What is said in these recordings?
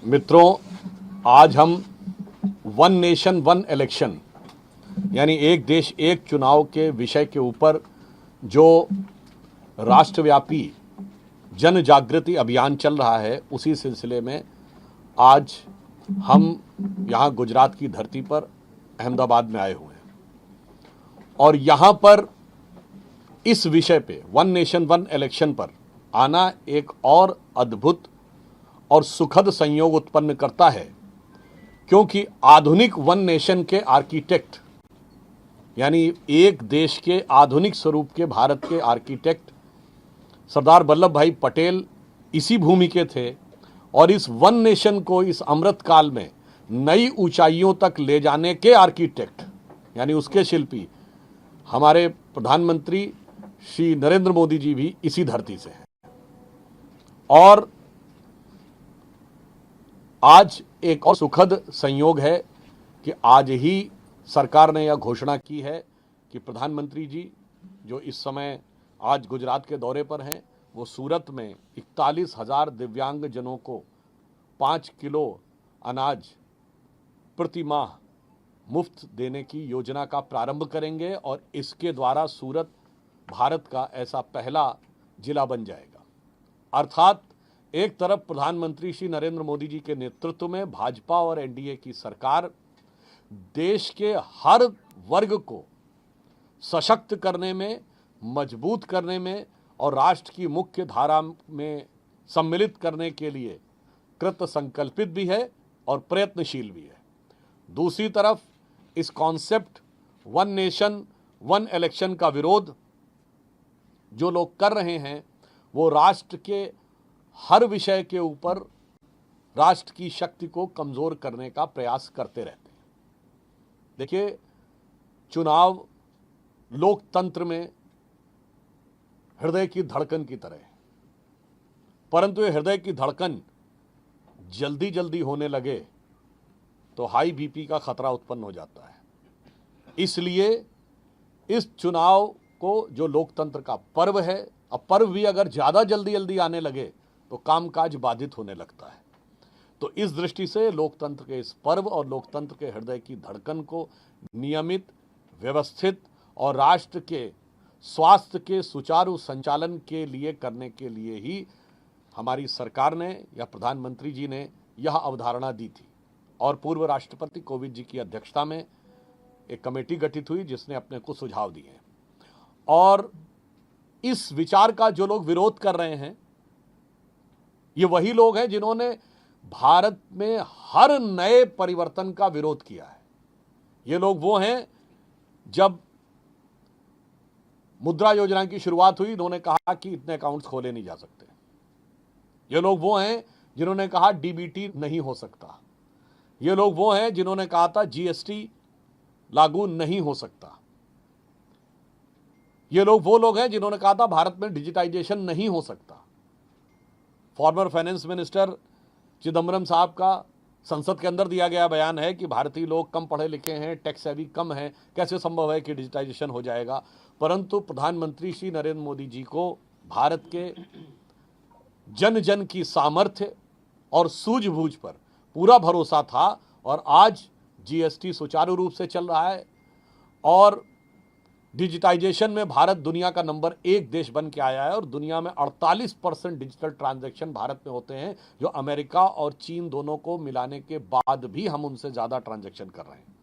मित्रों, आज हम वन नेशन वन इलेक्शन यानी एक देश एक चुनाव के विषय के ऊपर जो राष्ट्रव्यापी जन जागृति अभियान चल रहा है, उसी सिलसिले में आज हम यहाँ गुजरात की धरती पर अहमदाबाद में आए हुए हैं और यहाँ पर इस विषय पे वन नेशन वन इलेक्शन पर आना एक और अद्भुत और सुखद संयोग उत्पन्न करता है, क्योंकि आधुनिक वन नेशन के आर्किटेक्ट यानी एक देश के आधुनिक स्वरूप के भारत के आर्किटेक्ट सरदार वल्लभ भाई पटेल इसी भूमि के थे और इस वन नेशन को इस अमृत काल में नई ऊंचाइयों तक ले जाने के आर्किटेक्ट यानी उसके शिल्पी हमारे प्रधानमंत्री श्री नरेंद्र मोदी जी भी इसी धरती से हैं। और आज एक और सुखद संयोग है कि आज ही सरकार ने यह घोषणा की है कि प्रधानमंत्री जी जो इस समय आज गुजरात के दौरे पर हैं, वो सूरत में 41,000 दिव्यांग जनों को 5 किलो अनाज प्रति माह मुफ्त देने की योजना का प्रारंभ करेंगे और इसके द्वारा सूरत भारत का ऐसा पहला जिला बन जाएगा। अर्थात एक तरफ प्रधानमंत्री श्री नरेंद्र मोदी जी के नेतृत्व में भाजपा और एनडीए की सरकार देश के हर वर्ग को सशक्त करने में, मजबूत करने में और राष्ट्र की मुख्य धारा में सम्मिलित करने के लिए कृत संकल्पित भी है और प्रयत्नशील भी है। दूसरी तरफ इस concept one nation one election का विरोध जो लोग कर रहे हैं, वो राष्ट्र के हर विषय के ऊपर राष्ट्र की शक्ति को कमजोर करने का प्रयास करते रहते हैं। देखिए, चुनाव लोकतंत्र में हृदय की धड़कन की तरह है, परंतु ये हृदय की धड़कन जल्दी जल्दी होने लगे तो हाई बीपी का खतरा उत्पन्न हो जाता है। इसलिए इस चुनाव को जो लोकतंत्र का पर्व है, अब पर्व भी अगर ज़्यादा जल्दी जल्दी आने लगे तो कामकाज बाधित होने लगता है। तो इस दृष्टि से लोकतंत्र के इस पर्व और लोकतंत्र के हृदय की धड़कन को नियमित, व्यवस्थित और राष्ट्र के स्वास्थ्य के सुचारू संचालन के लिए करने के लिए ही हमारी सरकार ने या प्रधानमंत्री जी ने यह अवधारणा दी थी और पूर्व राष्ट्रपति कोविंद जी की अध्यक्षता में एक कमेटी गठित हुई जिसने अपने कुछ सुझाव दिए हैं। और इस विचार का जो लोग विरोध कर रहे हैं, ये वही लोग हैं जिन्होंने भारत में हर नए परिवर्तन का विरोध किया है। ये लोग वो हैं, जब मुद्रा योजना की शुरुआत हुई इन्होंने कहा कि इतने अकाउंट्स खोले नहीं जा सकते। ये लोग वो हैं जिन्होंने कहा डीबीटी नहीं हो सकता। ये लोग वो हैं जिन्होंने कहा था जीएसटी लागू नहीं हो सकता। ये लोग वो लोग हैं जिन्होंने कहा था भारत में डिजिटाइजेशन नहीं हो सकता। फॉर्मर फाइनेंस मिनिस्टर चिदम्बरम साहब का संसद के अंदर दिया गया बयान है कि भारतीय लोग कम पढ़े लिखे हैं, टैक्स हैवी कम है, कैसे संभव है कि डिजिटाइजेशन हो जाएगा। परंतु प्रधानमंत्री श्री नरेंद्र मोदी जी को भारत के जन जन की सामर्थ्य और सूझबूझ पर पूरा भरोसा था और आज जीएसटी सुचारू रूप से चल रहा है और डिजिटाइजेशन में भारत दुनिया का नंबर 1 देश बन के आया है और दुनिया में 48% डिजिटल ट्रांजैक्शन भारत में होते हैं, जो अमेरिका और चीन दोनों को मिलाने के बाद भी हम उनसे ज़्यादा ट्रांजैक्शन कर रहे हैं।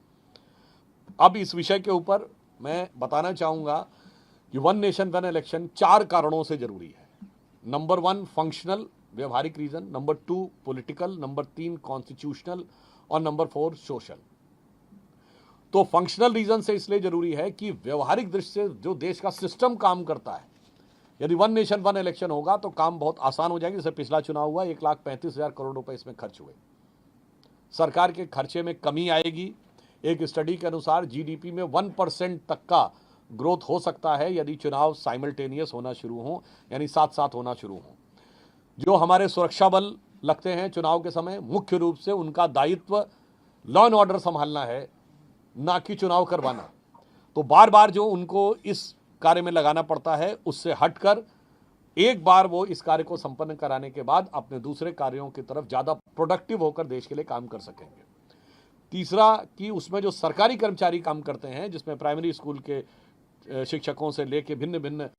अब इस विषय के ऊपर मैं बताना चाहूँगा कि वन नेशन वन इलेक्शन 4 कारणों से ज़रूरी है। नंबर 1 फंक्शनल, व्यवहारिक reason, number 2 political, number 3 constitutional और नंबर 4 सोशल। तो फंक्शनल रीजन से इसलिए जरूरी है कि व्यवहारिक दृष्टि से जो देश का सिस्टम काम करता है, यदि वन नेशन वन इलेक्शन होगा तो काम बहुत आसान हो जाएगी। जैसे पिछला चुनाव हुआ, 1,35,000 करोड़ रुपए इसमें खर्च हुए, सरकार के खर्चे में कमी आएगी। एक स्टडी के अनुसार जीडीपी में 1% तक का ग्रोथ हो सकता है यदि चुनाव साइमल्टेनियस होना शुरू हो, यानी साथ साथ होना शुरू हो। जो हमारे सुरक्षा बल लगते हैं चुनाव के समय, मुख्य रूप से उनका दायित्व लॉ एंड ऑर्डर संभालना है, ना कि चुनाव करवाना। तो बार बार जो उनको इस कार्य में लगाना पड़ता है, उससे हटकर एक बार वो इस कार्य को संपन्न कराने के बाद अपने दूसरे कार्यों की तरफ ज्यादा प्रोडक्टिव होकर देश के लिए काम कर सकेंगे। तीसरा कि उसमें जो सरकारी कर्मचारी काम करते हैं, जिसमें प्राइमरी स्कूल के शिक्षकों से लेके भिन्न भिन्न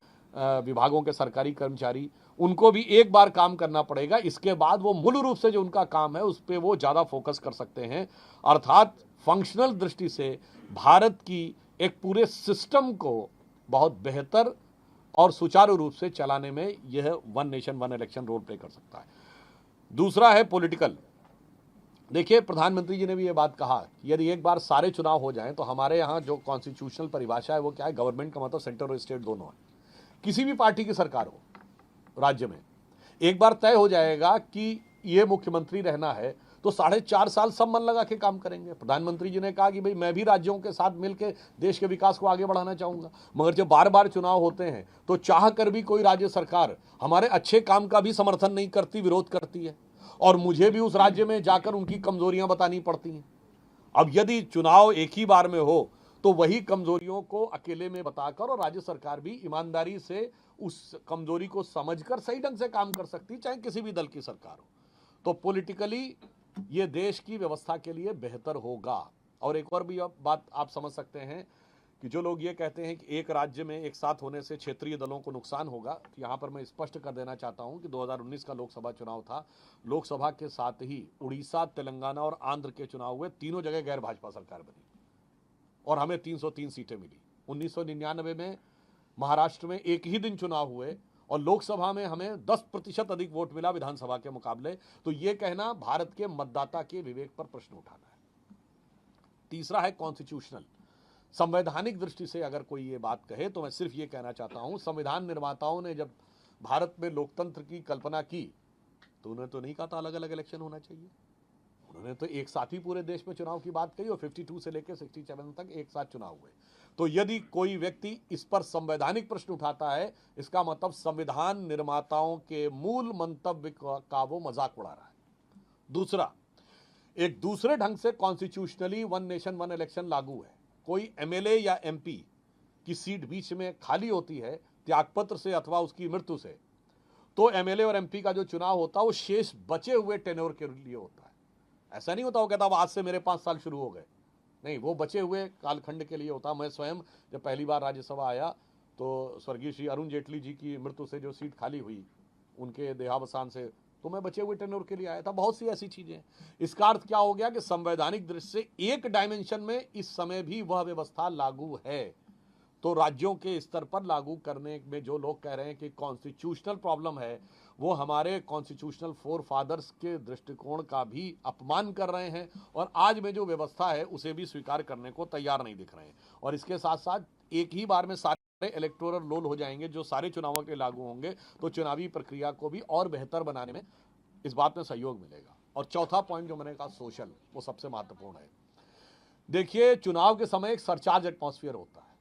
विभागों के सरकारी कर्मचारी, उनको भी एक बार काम करना पड़ेगा। इसके बाद वो मूल रूप से जो उनका काम है उस पर वो ज़्यादा फोकस कर सकते हैं। अर्थात फंक्शनल दृष्टि से भारत की एक पूरे सिस्टम को बहुत बेहतर और सुचारू रूप से चलाने में यह one nation one election role play कर सकता है। दूसरा है पॉलिटिकल। देखिए, प्रधानमंत्री जी ने भी ये बात कहा कि यदि एक बार सारे चुनाव हो जाएं तो हमारे यहाँ जो कॉन्स्टिट्यूशनल परिभाषा है वो क्या है, गवर्नमेंट का मतलब सेंटर और स्टेट दोनों है। किसी भी पार्टी की सरकार हो राज्य में, एक बार तय हो जाएगा कि ये मुख्यमंत्री रहना है तो 4.5 साल सब मन लगा के काम करेंगे। प्रधानमंत्री जी ने कहा कि भाई मैं भी राज्यों के साथ मिलकर देश के विकास को आगे बढ़ाना चाहूंगा, मगर जब बार बार चुनाव होते हैं तो चाह कर भी कोई राज्य सरकार हमारे अच्छे काम का भी समर्थन नहीं करती, विरोध करती है, और मुझे भी उस राज्य में जाकर उनकी कमजोरियां बतानी पड़ती हैं। अब यदि चुनाव एक ही बार में हो तो वही कमजोरियों को अकेले में बताकर और राज्य सरकार भी ईमानदारी से उस कमजोरी को समझकर सही ढंग से काम कर सकती, चाहे किसी भी दल की सरकार हो। तो पॉलिटिकली ये देश की व्यवस्था के लिए बेहतर होगा। और एक और भी बात आप समझ सकते हैं कि जो लोग ये कहते हैं कि एक राज्य में एक साथ होने से क्षेत्रीय दलों को नुकसान होगा, तो यहाँ पर मैं स्पष्ट कर देना चाहता हूँ कि 2019 का लोकसभा चुनाव था, लोकसभा के साथ ही उड़ीसा, तेलंगाना और आंध्र के चुनाव हुए, तीनों जगह गैर भाजपा सरकार बनी और हमें 303 सीटें मिली। 1999 में महाराष्ट्र में एक ही दिन चुनाव हुए और लोकसभा में हमें 10% अधिक वोट मिला विधानसभा के मुकाबले। तो ये कहना भारत के मतदाता के विवेक पर प्रश्न उठाना है। तीसरा है कॉन्स्टिट्यूशनल। संवैधानिक दृष्टि से अगर कोई ये बात कहे तो मैं सिर्फ ये कहना चाहता हूं, संविधान निर्माताओं ने जब भारत में लोकतंत्र की कल्पना की तो उन्होंने तो नहीं कहा था अलग अलग इलेक्शन होना चाहिए। उन्होंने तो एक साथ ही पूरे देश में चुनाव की बात कही और 52 से लेकर 67 तक एक साथ चुनाव हुए। तो यदि कोई व्यक्ति इस पर संवैधानिक प्रश्न उठाता है, इसका मतलब संविधान निर्माताओं के मूल मंतव्य का वो मजाक उड़ा रहा है। दूसरा, एक दूसरे ढंग से constitutionally one nation one election लागू है। कोई एमएलए या एमपी की सीट बीच में खाली होती है त्यागपत्र से अथवा उसकी मृत्यु से, तो एमएलए और एमपी का जो चुनाव होता है वो शेष बचे हुए टेन्योर के लिए होता है। ऐसा नहीं होता वो कहता आज से मेरे 5 साल शुरू हो गए, नहीं, वो बचे हुए कालखंड के लिए होता। मैं स्वयं जब पहली बार राज्यसभा आया तो स्वर्गीय श्री अरुण जेटली जी की मृत्यु से जो सीट खाली हुई उनके देहावसान से, तो मैं बचे हुए टेन्योर के लिए आया था। बहुत सी ऐसी चीजें। इसका अर्थ क्या हो गया कि संवैधानिक दृष्टि से एक डायमेंशन में इस समय भी वह व्यवस्था लागू है। तो राज्यों के स्तर पर लागू करने में जो लोग कह रहे हैं कि कॉन्स्टिट्यूशनल प्रॉब्लम है, वो हमारे कॉन्स्टिट्यूशनल फोर फादर्स के दृष्टिकोण का भी अपमान कर रहे हैं और आज में जो व्यवस्था है उसे भी स्वीकार करने को तैयार नहीं दिख रहे हैं। और इसके साथ साथ एक ही बार में सारे इलेक्टोरल रोल हो जाएंगे जो सारे चुनावों के लागू होंगे, तो चुनावी प्रक्रिया को भी और बेहतर बनाने में इस बात में सहयोग मिलेगा। और चौथा पॉइंट जो मैंने कहा सोशल, वो सबसे महत्वपूर्ण है। देखिए, चुनाव के समय एक सरचार्ज एटमॉस्फेयर होता है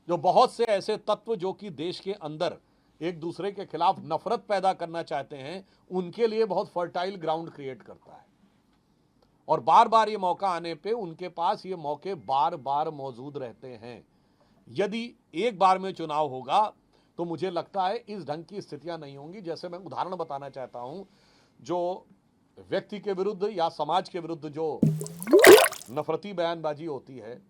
जो बहुत से ऐसे तत्व जो कि देश के अंदर एक दूसरे के खिलाफ नफरत पैदा करना चाहते हैं उनके लिए बहुत फर्टाइल ग्राउंड क्रिएट करता है। और बार बार ये मौका आने पे उनके पास ये मौके बार बार मौजूद रहते हैं। यदि एक बार में चुनाव होगा तो मुझे लगता है इस ढंग की स्थितियां नहीं होंगी। जैसे मैं उदाहरण बताना चाहता हूं, जो व्यक्ति के विरुद्ध या समाज के विरुद्ध जो नफरती बयानबाजी होती है